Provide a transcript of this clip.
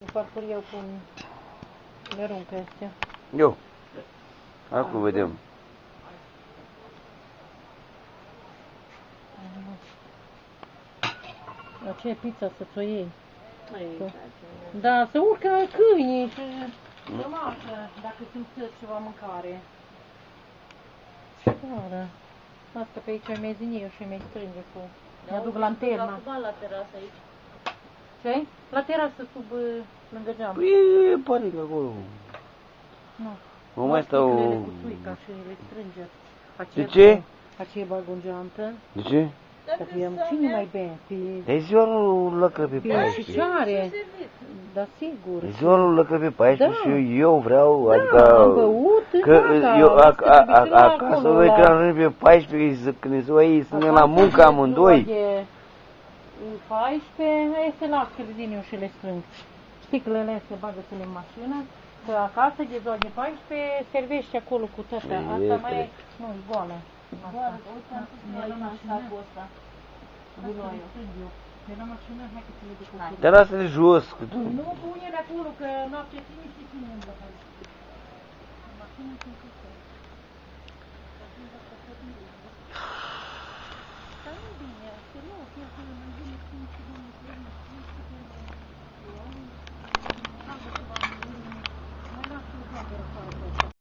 Farfuria cum le arunc pe astea. Eu. Acum vedem. Aceea pizza să ți-o iei. Da, să urcă câinii și să mănâncă, dacă simt ceva mâncare. Da. Asta pe aici e mai zinie și mai strânge cu... Ne aduc lanterna. La terasă aici. Ce? La terasă sub, lângă geam. Păi e panic acolo. Nu. Mă mai stau... Cu tuica și le strânge. De ce? Aceea bagă în geantă. De ce? Să fie cine mai bine? De ziua nu lăcră pe Pe 14. șișoare. Da, sigur. De ziua nu lăcră pe 14 Da. și eu vreau, Da, adică... am băut, Că gata, eu acasă acolo noi la- când pe 14 când ne ziua ei suntem la muncă amândoi. E 14, este la că le din eu și le strâng. Sticlele astea bagă-ți-le în mașină, că acasă de ziua de 14 servește acolo cu tăta. Asta mai e, nu, e goală. Doar, uite, am pus noi în sacul ăsta. De la mașină, hai că ți le duc cu Dar lasă-le jos. Că tu... Nu pune-le acolo, că noaptea ține și ține umblă pe aici. În mașină sunt câte. Dar nu bine,